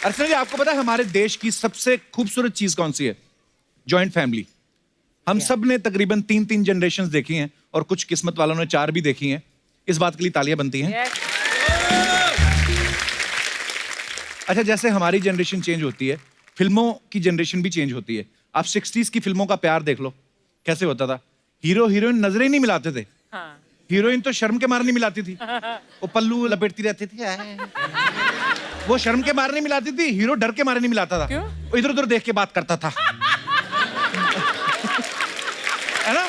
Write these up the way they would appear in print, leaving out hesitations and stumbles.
अर्चना जी, आपको पता है हमारे देश की सबसे खूबसूरत चीज कौन सी है? Joint family. हम सब ने तकरीबन 3-3 जनरेशंस देखी हैं और कुछ किस्मत वालों ने 4 भी देखी हैं। इस बात के लिए तालियां बनती हैं। अच्छा, जैसे हमारी जनरेशन चेंज होती है, फिल्मों की जनरेशन भी चेंज होती है। आप 60s की फिल्मों का प्यार देख लो, कैसे होता था। हीरो हीरोइन नजरें ही नहीं मिलाते थे। हीरोइन तो शर्म के मारे नहीं मिलाती थी, वो पल्लू लपेटती रहती थी। वो शर्म के मारे नहीं मिलाती थी, हीरो डर के मारे नहीं मिलाता था। क्यों? वो इधर उधर देख के बात करता था, है ना?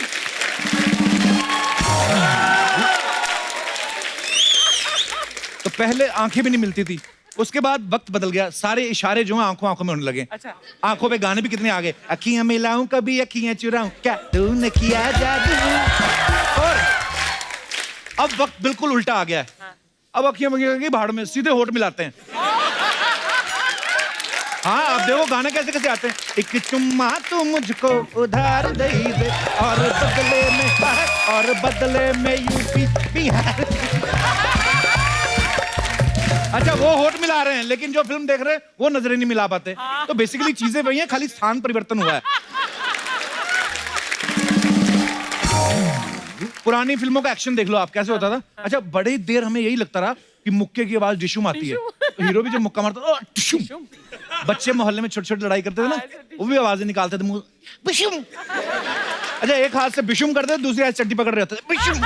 तो पहले आंखें भी नहीं मिलती थी, उसके बाद वक्त बदल गया, सारे इशारे जो हैं आंखों आंखों में होने लगे। अच्छा। आंखों पे गाने भी कितने आ गए, अखियां मिलाऊं कभी अखियां चुराऊं, क्या तूने किया जादू। और अब वक्त बिल्कुल उल्टा आ गया है। अब अखियां मंगी भाड़ में, सीधे होठ मिलाते हैं। हाँ, आप देखो गाने कैसे कैसे आते हैं। एक चुम्मा तू मुझको उधार दे दे और बदले में यूपी बिहार। अच्छा, वो होठ मिला रहे हैं, लेकिन जो फिल्म देख रहे हैं वो नजरें नहीं मिला पाते। तो बेसिकली चीजें वही हैं, खाली स्थान परिवर्तन हुआ है। पुरानी फिल्मों का एक्शन देख लो आप, कैसे होता था। अच्छा, बड़ी देर हमें यही लगता रहा कि मुक्के की आवाज डिशुम आती है, तो हीरो भी जब मुक्का मारता है डिशुम। बच्चे मोहल्ले में छोटे छोटे लड़ाई करते थे ना, वो भी आवाजें निकालते थे मुंह बिशुम। अच्छा, एक हाथ से बिशुम करते थे, दूसरी हाथ चड्डी पकड़ रहे होते थे बिशुम।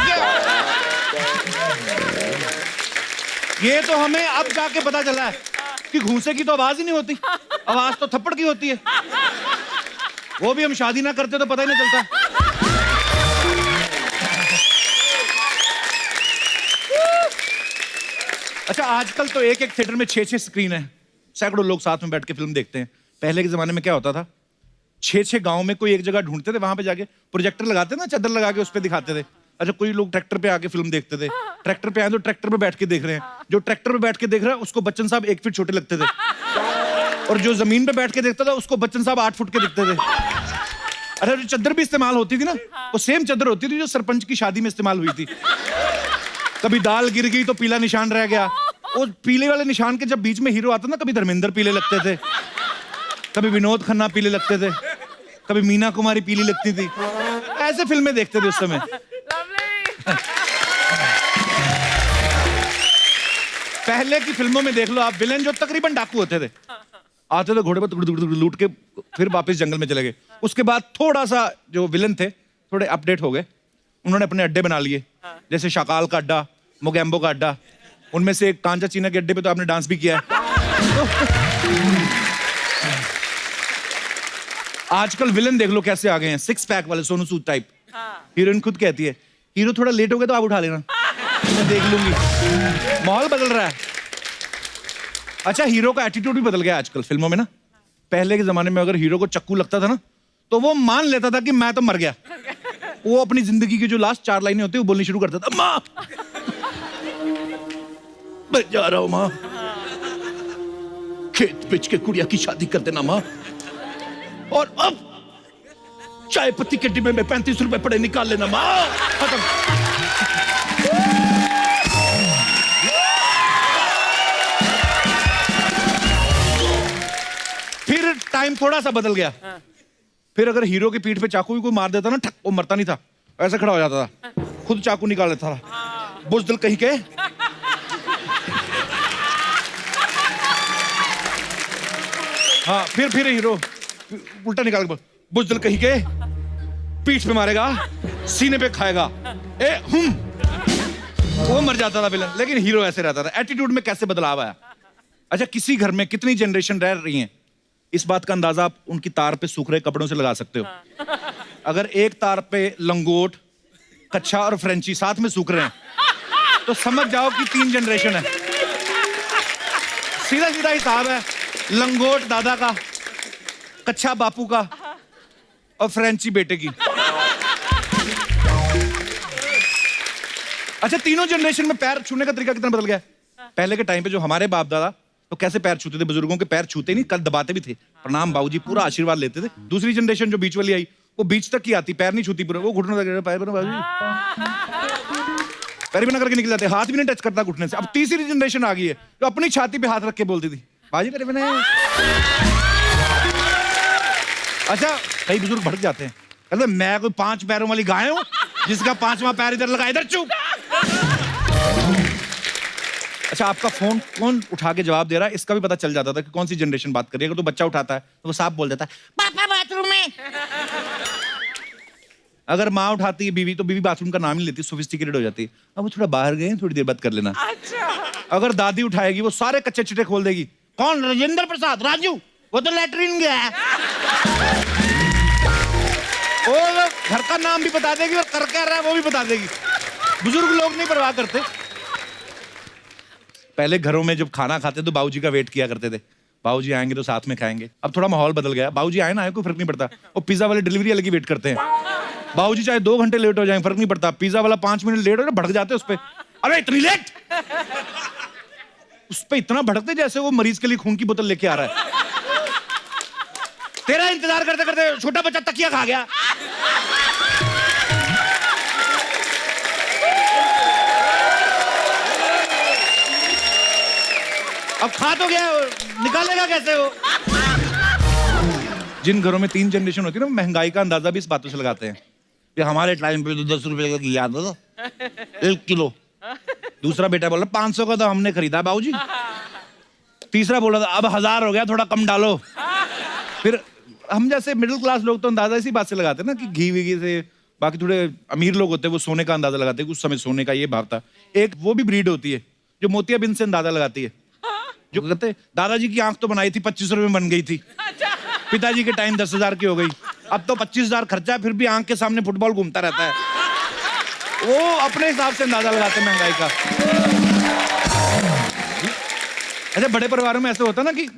ये तो हमें अब जाके पता चला है कि घूंसे की तो आवाज ही नहीं होती, आवाज तो थप्पड़ की होती है। वो भी हम शादी ना करते तो पता ही नहीं चलता। अच्छा, आजकल तो एक एक थिएटर में 6-6 स्क्रीन है, सैकड़ों लोग साथ में बैठ के फिल्म देखते हैं। पहले के जमाने में क्या होता था, 6-6 गांव में कोई एक जगह ढूंढते थे, वहां पे जाके प्रोजेक्टर लगाते ना, चादर लगा के उस पे दिखाते थे। अच्छा, कोई लोग ट्रैक्टर पे आके फिल्म देखते थे। ट्रैक्टर पे आए तो ट्रैक्टर पे बैठ के देख रहे हैं। जो ट्रैक्टर पे बैठ के देख रहा है उसको बच्चन साहब 1 फीट छोटे लगते थे, और जो जमीन पे बैठ के देखता था उसको बच्चन साहब 8 फुट के दिखते थे। अच्छा, जो चादर भी इस्तेमाल होती थी ना, वो सेम चादर होती थी जो सरपंच की शादी में इस्तेमाल हुई थी। कभी दाल गिर गई तो पीला निशान रह गया। वो पीले वाले निशान के जब बीच में हीरो आता ना, कभी धर्मेंद्र पीले लगते थे, कभी विनोद खन्ना पीले लगते थे, कभी मीना कुमारी पीली लगती थी। ऐसे फिल्में देखते थे उस समय। पहले की फिल्मों में देख लो आप, विलेन जो तकरीबन डाकू होते थे, आते थे घोड़े पर लूट के फिर वापस जंगल में चले गए। उसके बाद थोड़ा सा जो विलन थे थोड़े अपडेट हो गए, उन्होंने अपने अड्डे बना लिए, जैसे शाकाल का अड्डा, मोगैम्बो का अड्डा। उनमें से एक कांचा चीना के अड्डे पे तो आपने डांस भी किया है। आजकल विलन देख लो कैसे आ गए हैं, 6 पैक वाले, सोनू सूद टाइप। हीरोइन खुद कहती है, हीरो थोड़ा लेट हो गया तो आप उठा लेना, मैं देख लूंगी। माहौल बदल रहा है। अच्छा, हीरो का एटीट्यूड भी बदल गया आजकल फिल्मों में ना। पहले के जमाने में अगर हीरो को चक्कू लगता था ना, तो वो मान लेता था कि मैं तो मर गया। वो अपनी जिंदगी की जो लास्ट 4 लाइनें होती है वो बोलनी शुरू करता था, माँ मैं जा रहा हूं माँ, खेत बेच के कुड़िया की शादी कर देना माँ, और अब चाय पत्ती के डिब्बे में 35 रुपए पड़े, निकाल लेना माँ। खत्म। फिर टाइम थोड़ा सा बदल गया। फिर अगर हीरो की पीठ पे चाकू भी कोई मार देता ना, ठक, वो मरता नहीं था, ऐसे खड़ा हो जाता था, खुद चाकू निकाल लेता था। बुज़दिल कहीं के। हाँ, फिर हीरो उल्टा निकाल के, बुज़दिल कहीं के, पीठ पे मारेगा, सीने पे खाएगा, वो मर जाता था विलन। लेकिन हीरो ऐसे रहता था। एटीट्यूड में कैसे बदलाव आया। अच्छा, किसी घर में कितनी जनरेशन रह रही हैं, इस बात का अंदाजा आप उनकी तार पे सूख रहे कपड़ों से लगा सकते हो। अगर एक तार पे लंगोट, कच्छा और फ्रेंची साथ में सूख रहे हैं, तो समझ जाओ कि 3 जनरेशन है। सीधा सीधा हिसाब है, लंगोट दादा का, कच्छा बापू का और फ्रेंची बेटे की। अच्छा, तीनों जनरेशन में पैर छूने का तरीका कितना बदल गया। पहले के टाइम पे जो हमारे बाप दादा तो कैसे पैर छूते थे, बुजुर्गों के पैर छूते नहीं, कल दबाते भी थे, प्रणाम बाबूजी, पूरा आशीर्वाद लेते थे। दूसरी जनरेशन जो बीच वाली आई, वो बीच तक ही आती, पैर नहीं छूती, पूरा वो घुटनों तक, पैर पैर भी ना करके निकल जाते, हाथ भी नहीं टच करता घुटने से। अब तीसरी जनरेशन आ गई है जो अपनी छाती पे हाथ रख के बोलती थी, बाजी करे मैंने। अच्छा, कई बुजुर्ग भड़क जाते हैं, कहते मैं कोई 5 पैरों वाली गाय हूं जिसका 5वां पैर इधर लगा, इधर चुप। अच्छा, आपका फोन कौन उठा के जवाब दे रहा है इसका भी पता चल जाता था कि कौन सी जनरेशन बात कर रही है। अगर तो बच्चा उठाता है तो वो साफ बोल देता है पापा बाथरूम में। अगर माँ उठाती है बीवी, तो बीवी बाथरूम का नाम ही लेती है, सोफिस्टिकेटेड हो जाती है। अब वो थोड़ा बाहर गए, थोड़ी देर बात कर लेना। अच्छा। अगर दादी उठाएगी वो सारे कच्चे चिट्टे खोल देगी। कौन? राजेंद्र प्रसाद, राजू, वो तो लैट्रिन गया है। वो घर का नाम भी बता देगी और कर क्या रहा है वो भी बता देगी। बुजुर्ग लोग नहीं परवाह करते। पहले घरों में जब खाना खाते तो बाबूजी का वेट किया करते थे, बाबूजी आएंगे तो साथ में खाएंगे। अब थोड़ा माहौल बदल गया, बाबूजी आए ना आए कोई फर्क नहीं पड़ता, वो पिज्जा वाले डिलीवरी वाले की वेट करते हैं। बाबूजी चाहे 2 घंटे लेट हो जाए फर्क नहीं पड़ता, पिज्जा वाला 5 मिनट लेट हो जाए भड़क जाते उस पे। अरे इतनी लेट, उस पे इतना भड़कते जैसे वो मरीज के लिए खून की बोतल लेके आ रहा है। तेरा इंतजार करते करते छोटा बच्चा तकिया खा गया। अब खा तो गया, निकालेगा कैसे वो? जिन घरों में 3 जनरेशन होती है ना, महंगाई का अंदाजा भी इस बातों से लगाते हैं कि हमारे टाइम पे तो 10 रुपए का घी आता था 1 किलो। दूसरा बेटा बोला 500 का तो हमने खरीदा बाबूजी। तीसरा बोला था अब 1000 हो गया, थोड़ा कम डालो। फिर हम जैसे मिडिल क्लास लोग तो अंदाजा इसी बात से लगाते हैं ना कि घी वीघी से। बाकी थोड़े अमीर लोग होते हैं वो सोने का अंदाजा लगाते हैं, उस समय सोने का ये भाव था। एक वो भी ब्रीड होती है जो मोतियाबिंद से अंदाजा लगाती है, जो कहते दादाजी की आंख तो बनाई थी 25 रुपए में बन गई थी, पिताजी के टाइम 10,000 की हो गई, अब तो 25,000 खर्चा है फिर भी आंख के सामने फुटबॉल घूमता रहता है। वो अपने हिसाब से अंदाजा लगाते हैं महंगाई का। अच्छा, बड़े परिवारों में ऐसे होता ना कि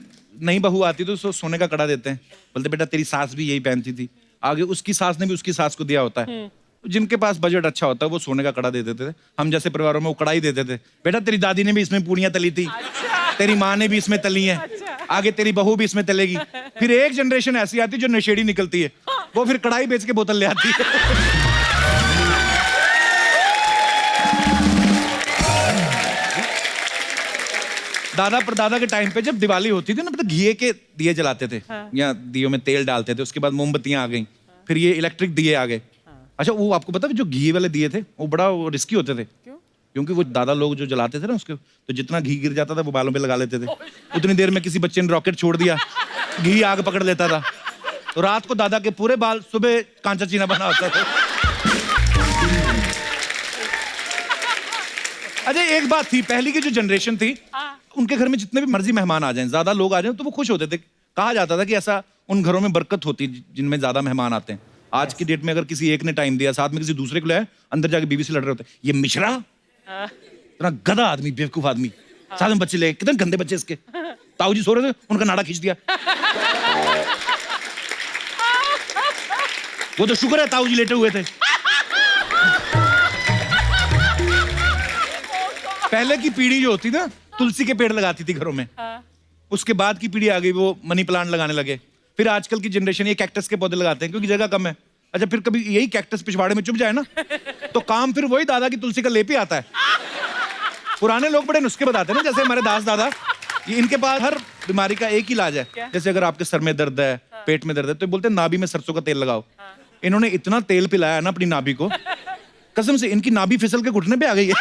नई बहू आती तो उसको सोने का कड़ा देते हैं, बोलते बेटा तेरी सास भी यही पहनती थी। आगे उसकी सास ने भी उसकी सास को दिया होता है। जिनके पास बजट अच्छा होता है वो सोने का कड़ा दे देते थे। हम जैसे परिवारों में वो कड़ा ही देते थे, बेटा तेरी दादी ने भी इसमें पूड़ियां तली थी, तेरी माँ ने भी इसमें तली है, आगे तेरी बहू भी इसमें तलेगी। फिर एक जनरेशन ऐसी आती है जो नशेड़ी निकलती है, वो फिर कढ़ाई बेच के बोतल ले आती है। दादा परदादा के टाइम पे जब दिवाली होती थी ना, मतलब घी के दिए जलाते थे, या दियों में तेल डालते थे, उसके बाद मोमबत्तियां आ गई, फिर ये इलेक्ट्रिक दिए आ गए। अच्छा, वो आपको पता है जो घी वाले दिए थे वो बड़ा रिस्की होते थे। क्योंकि वो दादा लोग जो जलाते थे ना उसके, तो जितना घी गिर जाता था वो बालों पे लगा लेते थे। उतनी देर में किसी बच्चे ने रॉकेट छोड़ दिया, घी आग पकड़ लेता था, तो रात को दादा के पूरे बाल, सुबह कांचा चीना बना होता था। अच्छा, एक बात थी, पहले की जो जनरेशन थी उनके घर में जितने भी मर्जी मेहमान आ जाएं, ज्यादा लोग आ जाएं तो वो खुश होते थे। कहा जाता था कि ऐसा उन घरों में बरकत होती है जिनमें ज्यादा मेहमान आते हैं। आज की डेट में अगर किसी एक ने टाइम दिया, साथ में किसी दूसरे को लाया, अंदर जाके बीवी से लड़ रहे होते हैं, ये मिश्रा इतना गधा आदमी, बेवकूफ आदमी, साथ में बच्चे ले, कितने गंदे बच्चे इसके। ताऊ जी सो रहे थे, उनका नाड़ा खींच दिया। वो तो शुक्र है ताऊ जी लेटे हुए थे। पहले की पीढ़ी जो होती ना, तुलसी के पेड़ लगाती थी घरों में। उसके बाद की पीढ़ी आ गई, वो मनी प्लांट लगाने लगे। फिर आजकल की जनरेशन ये कैक्टस के पौधे लगाते हैं क्योंकि जगह कम है। अच्छा, फिर कभी यही कैक्टस पिछवाड़े में चुभ जाए ना, तो काम फिर वही दादा की तुलसी का लेप ही आता है। पुराने लोग बड़े नुस्खे बताते हैं ना, जैसे हमारे दास दादा, ये इनके पास हर बीमारी का एक ही इलाज है। जैसे अगर आपके सर में दर्द है, पेट में दर्द है, तो बोलते हैं नाभि में सरसों का तेल लगाओ। इन्होंने इतना तेल पिलाया ना अपनी नाभि को, कसम से इनकी नाभि फिसल के घुटने पे आ गई है।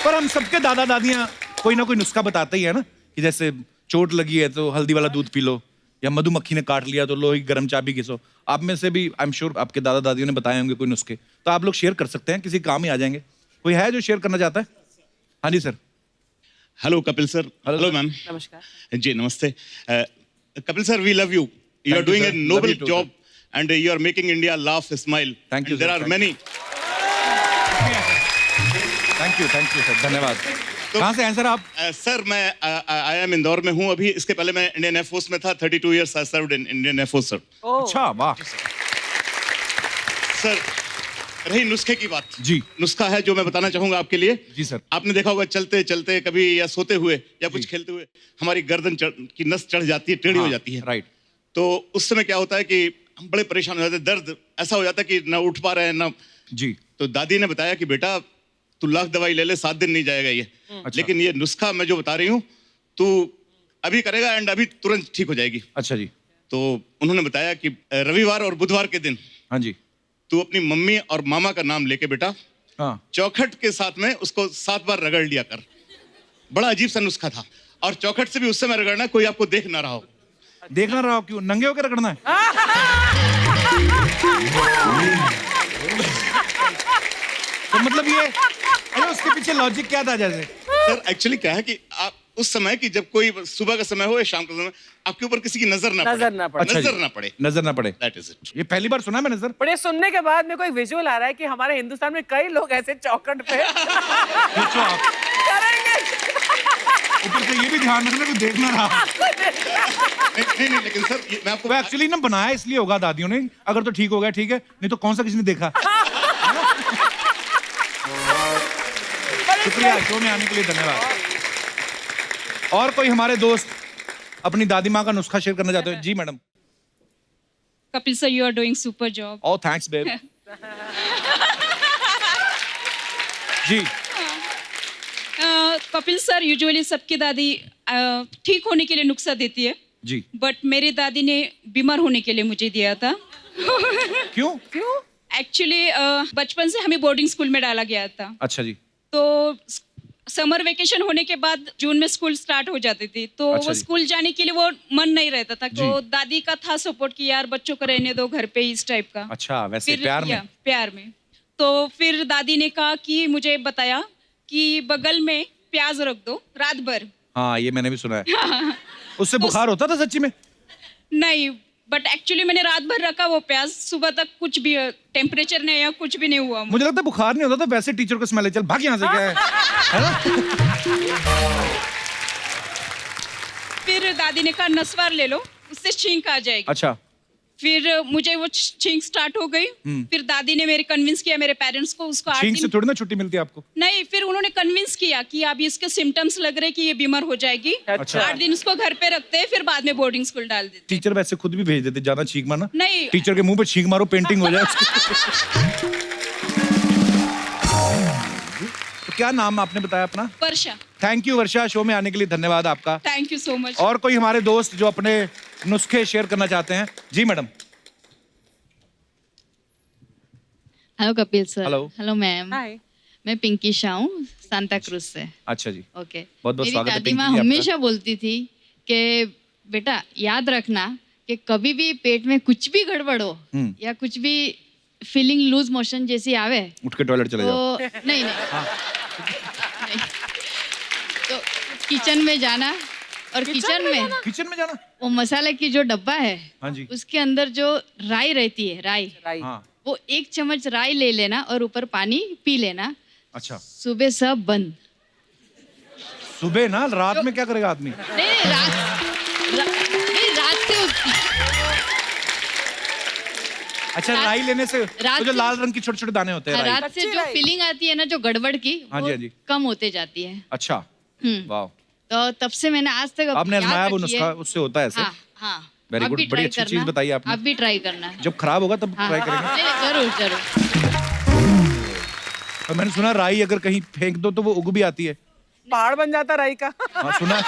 पर हम सबके दादा दादियां कोई ना कोई नुस्खा बताते ही है ना, कि जैसे चोट लगी है तो हल्दी वाला दूध पी लो, या मधुमक्खी ने काट लिया तो लोहे की गर्म चाबी घिसो। आप में से भी आई एम श्योर आपके दादा दादियों ने बताए होंगे कोई नुस्खे, तो आप लोग शेयर कर सकते हैं, किसी काम ही आ जाएंगे। कोई है जो शेयर करना चाहता है? हाँ जी sir. Hello Kapil sir. Hello ma'am. नमस्कार जी नमस्ते। Kapil sir, we love you, you are Thank you, doing sir. A Love noble you too, job and you are making India laugh, smile. Thank you, And there sir. are Thank many. Thank you sir, धन्यवाद। कहाँ से हैं sir आप? Sir मैं I am Indore में हूँ अभी। इसके पहले मैं इंडियन एयरफोर्स में था, 32 years I served in Indian Air Force, sir. अच्छा, वाह सर, रही नुस्खे की बात जी, नुस्खा है जो मैं बताना चाहूंगा आपके लिए। जी सर। आपने देखा होगा चलते चलते कभी या सोते हुए या कुछ जी। खेलते हुए हमारी गर्दन की नस चढ़ जाती है, टेढ़ी हो जाती है। राइट। तो उस समय क्या होता है कि हम बड़े परेशान हो जाते हैं, दर्द ऐसा हो जाता है कि ना उठ पा रहे हैं ना। जी। तो दादी ने बताया कि बेटा तू लाख दवाई ले ले 7 दिन नहीं जाएगा ये। लेकिन ये नुस्खा मैं जो बता रही हूँ तू अभी करेगा एंड अभी तुरंत ठीक हो जाएगी। अच्छा जी। तो उन्होंने बताया कि रविवार और बुधवार के दिन हाँ जी। तू अपनी मम्मी और मामा का नाम लेके बेटा हाँ। चौखट के साथ में उसको 7 बार रगड़ लिया कर। बड़ा अजीब सा नुस्खा था। और चौखट से भी उस समय रगड़ना कोई आपको देख ना रहा हो। देखना रहा हो क्यों? नंगे होकर रगड़ना है? तो मतलब ये अरे उसके पीछे लॉजिक क्या था जैसे? सर एक्चुअली क्या है कि आप उस समय की जब कोई सुबह का समय हो या शाम का समय आपके ऊपर किसी की नजर ना पड़े। अच्छा जी। नजर ना पड़े। नजर ना पड़े। That is it. ये पहली बार सुना मैंने सर। पर ये सुनने के बाद मेरे को एक विजुअल आ रहा है कि हमारे हिंदुस्तान में कई लोग ऐसे चौखट पे सोचो आप, करेंगे। ऊपर से ये भी ध्यान रखना कि देखना रहा। नहीं लेकिन सर ये मैं आपको वो एक्चुअली ना बनाया इसलिए होगा दादियों ने, अगर तो ठीक हो गया ठीक है, नहीं तो कौन सा किसी ने देखा। शुक्रिया शो में आने के लिए, धन्यवाद। और कोई हमारे दोस्त अपनी दादी माँ का नुस्खा शेयर करना चाहते हो? जी madam. Kapil sir, you are doing super job. Oh, thanks, babe. Ji. Kapil sir usually सबकी दादी ठीक होने के लिए नुस्खा देती है, जी। बट मेरी दादी ने बीमार होने के लिए मुझे दिया था। क्यों? एक्चुअली बचपन से हमें बोर्डिंग स्कूल में डाला गया था। अच्छा जी। तो समर वेकेशन होने के बाद जून में स्कूल स्टार्ट हो जाती थी, तो अच्छा वो जी। स्कूल जाने के लिए वो मन नहीं रहता था। तो दादी का था सपोर्ट कि यार बच्चों को रहने दो घर पे, इस टाइप का। अच्छा, वैसे फिर प्यार में? प्यार में। तो फिर दादी ने कहा कि मुझे बताया कि बगल में प्याज रख दो रात भर। हाँ, ये मैंने भी सुना है। उससे बुखार होता था सच्ची में? नहीं, बट एक्चुअली मैंने रात भर रखा वो प्याज, सुबह तक कुछ भी टेम्परेचर नहीं आया, कुछ भी नहीं हुआ। मुझे लगता है बुखार नहीं होता था, वैसे टीचर को स्मेल है, चल भाग यहाँ से, क्या है ना? फिर दादी ने कहा नस्वार ले लो, उससे छींक आ जाएगी। अच्छा। फिर मुझे वो छींक स्टार्ट हो गई। फिर दादी ने मेरे कन्विंस किया मेरे पेरेंट्स को, उसको 8 छींक से दिन थोड़ी ना छुट्टी मिलती है आपको। नहीं, फिर उन्होंने कन्विंस किया कि अब इसके सिम्टम्स लग रहे कि ये बीमार हो जाएगी। अच्छा। 8 दिन उसको घर पे रखते हैं, फिर बाद में बोर्डिंग स्कूल डाल देते। टीचर वैसे खुद भी भेज देते, ज्यादा छींक मारना। नहीं, टीचर के मुंह पे छींक मारो, पेंटिंग हो जाए उसकी। तो क्या नाम आपने बताया अपना? वर्षा। थैंक यू वर्षा, शो में आने के लिए धन्यवाद आपका। Thank you so much. और कोई हमारे दोस्त जो अपने नुस्खे शेयर करना चाहते हैं? जी madam. Hello Kapil sir. Hello ma'am. Hi. मैं पिंकी शाह हूँ, सांता क्रूज से। अच्छा जी। ओके। बहुत बहुत मेरी स्वागत है दादी पिंकी माँ जी आपका। हमेशा बोलती थी कि बेटा याद रखना कि कभी भी पेट में कुछ भी गड़बड़ हो या कुछ भी फीलिंग लूज मोशन जैसी आवे, उठ के टॉयलेट चले जाओ। तो नहीं। तो किचन में जाना, और किचन में जाना, वो मसाले की जो डब्बा है, हाँ जी। उसके अंदर जो राई रहती है, राई, हाँ। वो 1 चम्मच राई ले लेना और ऊपर पानी पी लेना। अच्छा। सुबह सब बंद। सुबह ना, रात में क्या करेगा आदमी? नहीं, रात से अच्छा, राई लेने से तो जो से- लाल रंग की छोटे छोटे दाने होते हैं, राई। रात से जो फीलिंग आती है ना, जो गड़बड़ की, हाँ जी, वो हाँ जी। कम होते जाती है। अच्छा। वाह। तो तब से मैंने आज तक आपने याद आजमाया वो रखी है। नुस्खा, उससे होता है ऐसे? हाँ। Very आप good, भी बड़ी try अच्छी चीज करना। बताई आपने। आप भी ट्राई करना। जब खराब होगा तब हाँ, ट्राई करेंगे। नहीं, जरूर। और मैंने सुना राई अगर कहीं फेंक दो तो वो उग भी आती है। पहाड़ बन जाता राई का। हाँ, सुना है।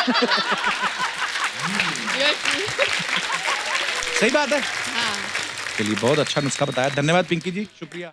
सही बात है। हाँ। चलिए, बहुत अच्छा नुस्खा बताया, धन्यवाद पिंकी जी, शुक्रिया।